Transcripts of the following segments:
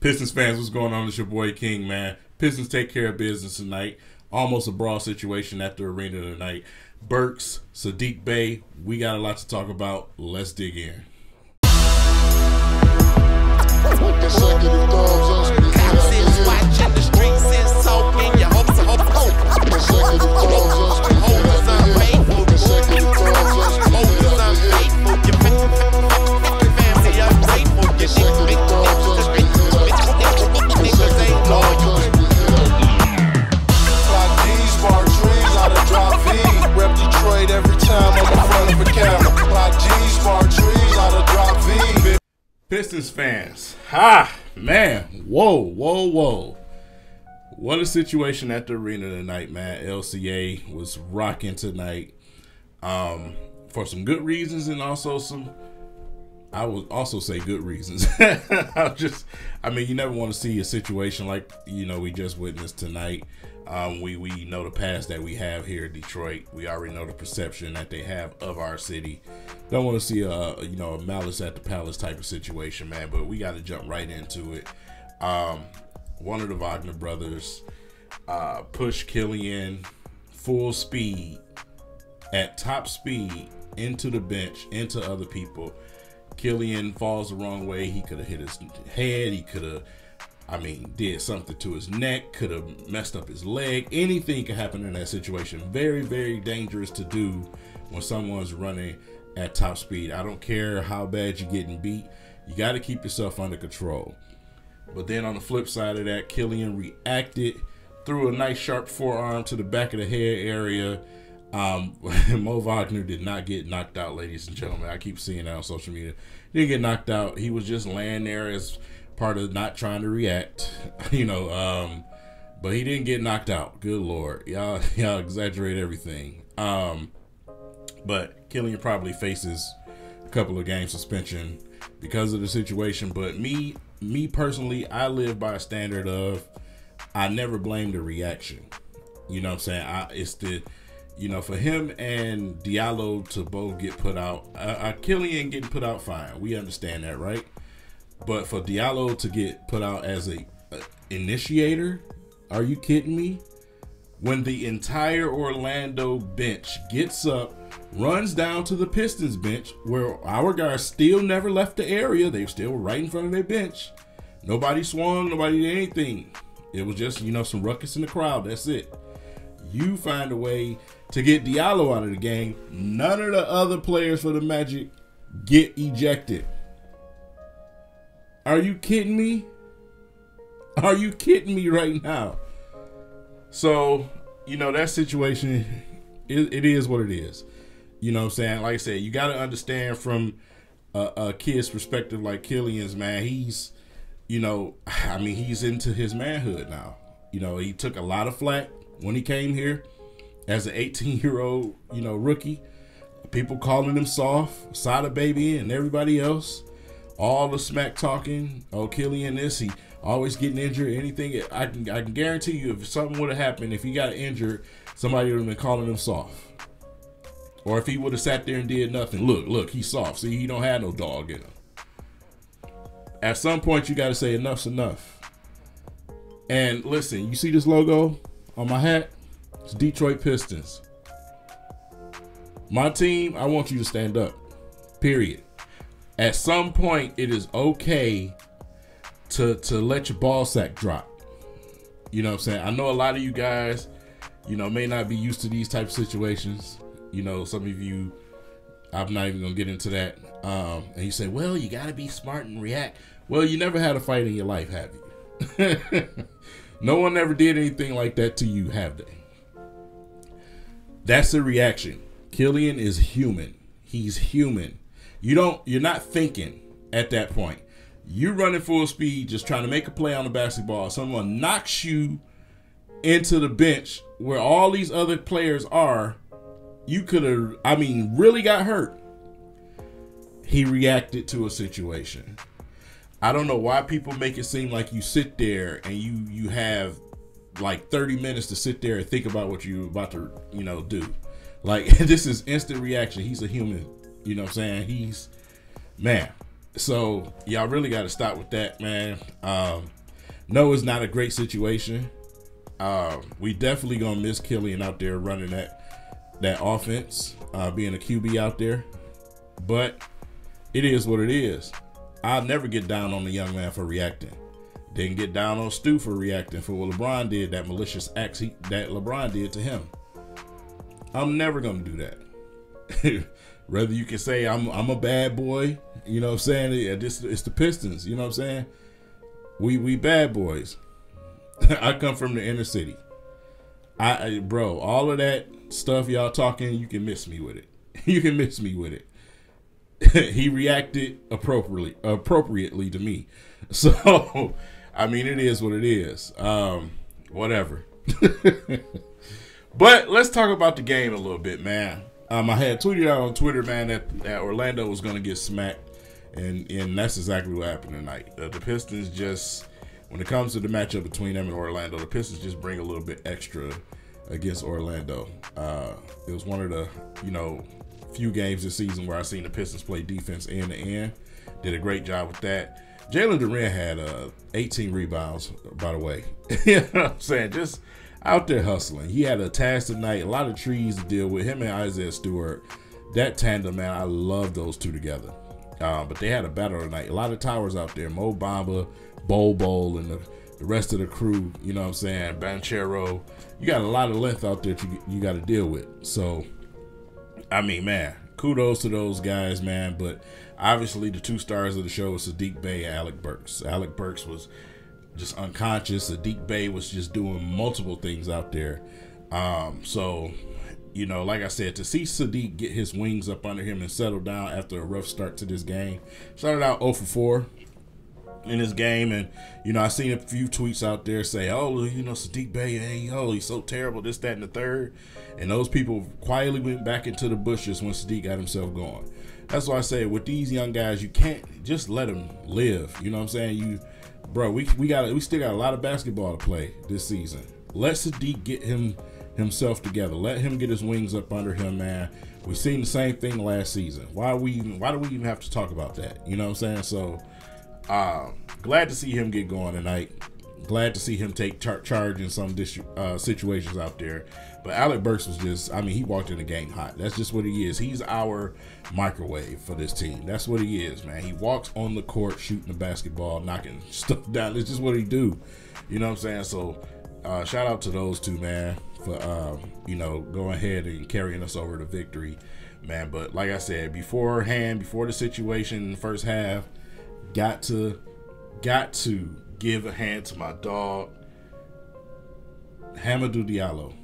Pistons fans, what's going on? It's your boy King, man. Pistons take care of business tonight. Almost a brawl situation at the arena tonight. Burks, Sadiq Bey, we got a lot to talk about. Let's dig in. Pistons fans, man, whoa. What a situation at the arena tonight, man. LCA was rocking tonight for some good reasons and also I would also say good reasons. I mean, you never want to see a situation like, we just witnessed tonight. We know the past that we have here in Detroit. We already know the perception that they have of our city. Don't want to see a malice at the palace type of situation, man. But we got to jump right into it. One of the Wagner brothers pushed Killian full speed, at top speed, into the bench, into other people. Killian falls the wrong way. He could have hit his head. He could have, did something to his neck, could have messed up his leg. Anything could happen in that situation. Very, very dangerous to do when someone's running at top speed. I don't care how bad you're getting beat. You got to keep yourself under control. But then on the flip side of that, Killian reacted, threw a nice sharp forearm to the back of the head area. Mo Wagner did not get knocked out, ladies and gentlemen. I keep seeing that on social media. He didn't get knocked out. He was just laying there as part of not trying to react, but he didn't get knocked out. Good Lord. Y'all exaggerate everything. But Killian probably faces a couple of game suspension because of the situation. But me personally, I live by a standard of I never blame the reaction. You know what I'm saying? It's the for him and Diallo to both get put out, Killian getting put out, fine. We understand that, right? But for Diallo to get put out as a initiator, are you kidding me? When the entire Orlando bench gets up, runs down to the Pistons bench, where our guys still never left the area. They still were right in front of their bench. Nobody swung, nobody did anything. It was just, some ruckus in the crowd. That's it. You find a way to get Diallo out of the game. None of the other players for the Magic get ejected. Are you kidding me? Are you kidding me right now? So, that situation, it is what it is. You know what I'm saying? Like I said, you got to understand from a kid's perspective like Killian's, man. He's, he's into his manhood now. He took a lot of flack when he came here as an 18-year-old, rookie. People calling him soft, Sada baby, and everybody else. All the smack talking. Oh, Killian this, he always getting injured. Anything, I can guarantee you, if something would have happened, if he got injured, somebody would have been calling him soft. Or if he would have sat there and did nothing, look, he's soft. See, he don't have no dog in him. At some point, you got to say enough's enough. And listen, you see this logo on my hat? It's Detroit Pistons. My team, I want you to stand up. Period. At some point, it is okay to let your ball sack drop. You know what I'm saying? I know a lot of you guys, may not be used to these type of situations. Some of you, I'm not even going to get into that. And you say, well, you got to be smart and react. Well, you never had a fight in your life, have you? No one ever did anything like that to you, have they? That's the reaction. Killian is human. He's human. You're not thinking at that point. You're running full speed, just trying to make a play on the basketball. Someone knocks you into the bench where all these other players are. You could have, really got hurt. He reacted to a situation. I don't know why people make it seem like you sit there and you have like 30 minutes to sit there and think about what you're about to, do. Like, this is instant reaction. He's a human. You know what I'm saying? Man, So y'all really got to stop with that, man. No, it's not a great situation. We definitely gonna miss Killian out there running that offense, being a QB out there. But it is what it is. I'll never get down on the young man for reacting. Didn't get down on Stu for reacting for what LeBron did, that malicious acts that LeBron did to him. I'm never gonna do that. Whether you can say I'm a bad boy, you know what I'm saying? It's the Pistons, you know what I'm saying? We bad boys. I come from the inner city. Bro, all of that stuff y'all talking, you can miss me with it. You can miss me with it. He reacted appropriately to me. So, I mean, it is what it is. Whatever. But let's talk about the game a little bit, man. I had tweeted out on Twitter, man, that Orlando was going to get smacked, and that's exactly what happened tonight. The Pistons just, when it comes to the matchup between them and Orlando, the Pistons just bring a little bit extra against Orlando. It was one of the, few games this season where I seen the Pistons play defense end to end. Did a great job with that. Jalen Duren had 18 rebounds, by the way. You know what I'm saying? Just out there hustling. He had a task tonight, a lot of trees to deal with. Him and Isaiah Stewart, that tandem, man, I love those two together. But they had a battle tonight. A lot of towers out there. Mo Bamba, Bol, and the rest of the crew, you know what I'm saying? Banchero. You got a lot of length out there you got to deal with. So, I mean, man, kudos to those guys, man. But obviously the two stars of the show was Saddiq Bey and Alec Burks. Alec Burks was just unconscious. Saddiq Bey was just doing multiple things out there. So, like I said, to see Saddiq get his wings up under him and settle down after a rough start to this game. Started out 0 for 4 in this game, and I seen a few tweets out there say, Saddiq Bey, he's so terrible, this, that, and the third. And those people quietly went back into the bushes when Saddiq got himself going. That's why I say with these young guys, you can't just let them live. You know what I'm saying? We still got a lot of basketball to play this season. Let Saddiq get himself together. Let him get his wings up under him, man. We seen the same thing last season. Why do we even have to talk about that? You know what I'm saying? So glad to see him get going tonight. Glad to see him take charge in some situations out there. But Alec Burks was just, he walked in the game hot. That's just what he is. He's our microwave for this team. That's what he is, man. He walks on the court shooting the basketball, knocking stuff down. It's just what he do. You know what I'm saying? So shout out to those two, man, for, going ahead and carrying us over to victory, man. But like I said, before the situation in the first half, got to give a hand to my dog, Hamidou Diallo.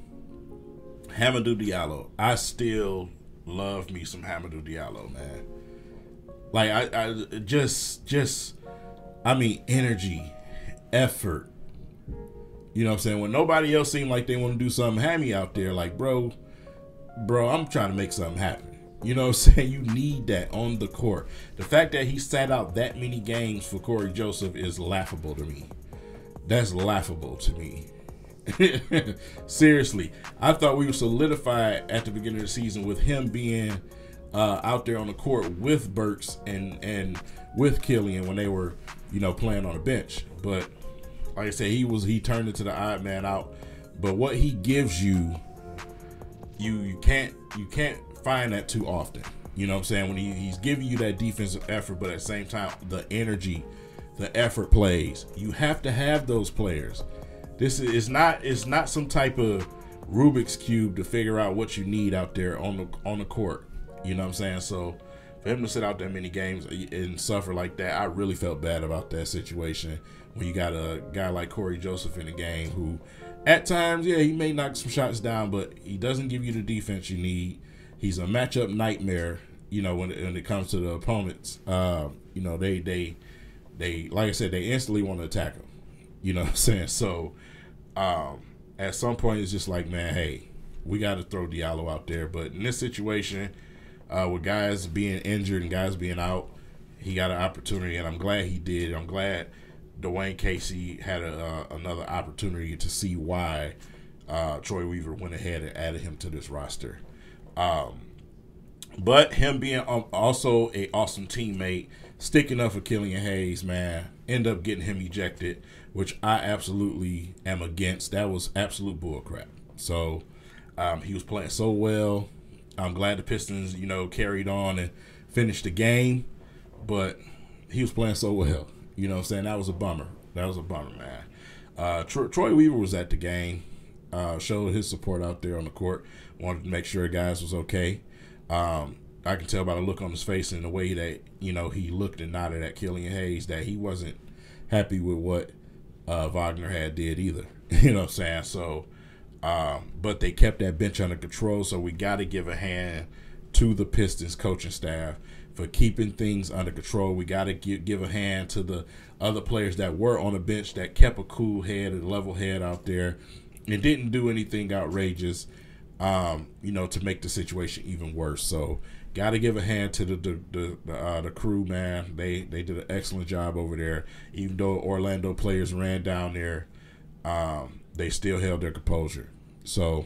I still love me some Hamidou Diallo, man. Like energy, effort. You know what I'm saying? When nobody else seemed like they want to do something, Hammy out there, like, bro, I'm trying to make something happen. You know what I'm saying? You need that on the court. The fact that he sat out that many games for Corey Joseph is laughable to me. That's laughable to me. Seriously. I thought we were solidified at the beginning of the season with him being out there on the court with Burks and with Killian when they were, playing on the bench. But like I said, he turned into the odd man out. But what he gives you can't find that too often. You know what I'm saying? When he's giving you that defensive effort, but at the same time, the energy, the effort plays. You have to have those players. This is not some type of Rubik's Cube to figure out what you need out there on the court. You know what I'm saying? So for him to sit out that many games and suffer like that, I really felt bad about that situation. When you got a guy like Corey Joseph in the game who, at times, he may knock some shots down, but he doesn't give you the defense you need. He's a matchup nightmare, when it comes to the opponents. They like I said, they instantly want to attack him. You know what I'm saying? So at some point, it's just like, man, hey, we got to throw Diallo out there. But in this situation, with guys being injured and guys being out, he got an opportunity, and I'm glad he did. I'm glad Dwayne Casey had another opportunity to see why Troy Weaver went ahead and added him to this roster. But him being also an awesome teammate, sticking up for Killian Hayes, man, end up getting him ejected, which I absolutely am against. That was absolute bullcrap. So he was playing so well. I'm glad the Pistons, carried on and finished the game, but he was playing so well. You know what I'm saying? That was a bummer. That was a bummer, man. Troy Weaver was at the game, showed his support out there on the court, wanted to make sure guys was okay. I can tell by the look on his face and the way that, he looked and nodded at Killian Hayes that he wasn't happy with what Wagner had did either. You know what I'm saying? So, but they kept that bench under control, so we got to give a hand to the Pistons coaching staff for keeping things under control. We got to give a hand to the other players that were on the bench that kept a cool head and level head out there and didn't do anything outrageous, to make the situation even worse. So, got to give a hand to the crew, man. They did an excellent job over there. Even though Orlando players ran down there, they still held their composure. So,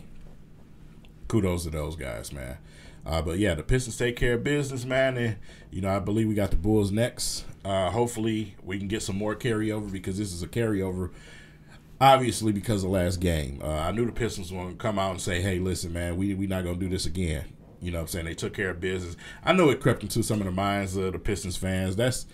kudos to those guys, man. But yeah, the Pistons take care of business, man. And, I believe we got the Bulls next. Hopefully we can get some more carryover because this is a carryover, obviously, because of last game. I knew the Pistons were going to come out and say, hey, listen, man, we not going to do this again. You know what I'm saying? They took care of business. I know it crept into some of the minds of the Pistons fans. That's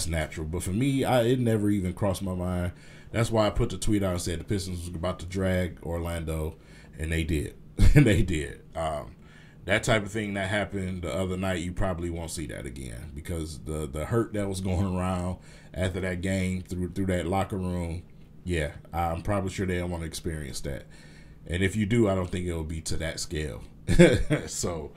natural. But for me, it never even crossed my mind. That's why I put the tweet out and said the Pistons was about to drag Orlando, and they did. They did. That type of thing that happened the other night, you probably won't see that again because the hurt that was going around after that game through that locker room, yeah, I'm probably sure they don't want to experience that. And if you do, I don't think it'll be to that scale. So,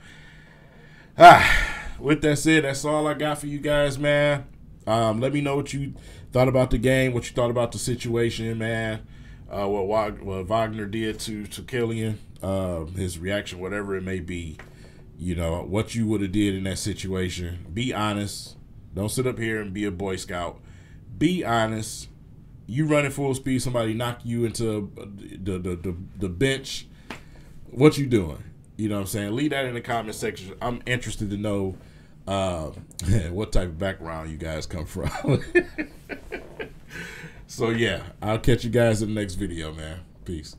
with that said, that's all I got for you guys, man. Let me know what you thought about the game, what you thought about the situation, man. What Wagner did to Killian, his reaction, whatever it may be. What you would have did in that situation. Be honest. Don't sit up here and be a Boy Scout. Be honest. You running full speed, somebody knock you into the bench. What you doing? You know what I'm saying? Leave that in the comment section. I'm interested to know what type of background you guys come from. So, yeah, I'll catch you guys in the next video, man. Peace.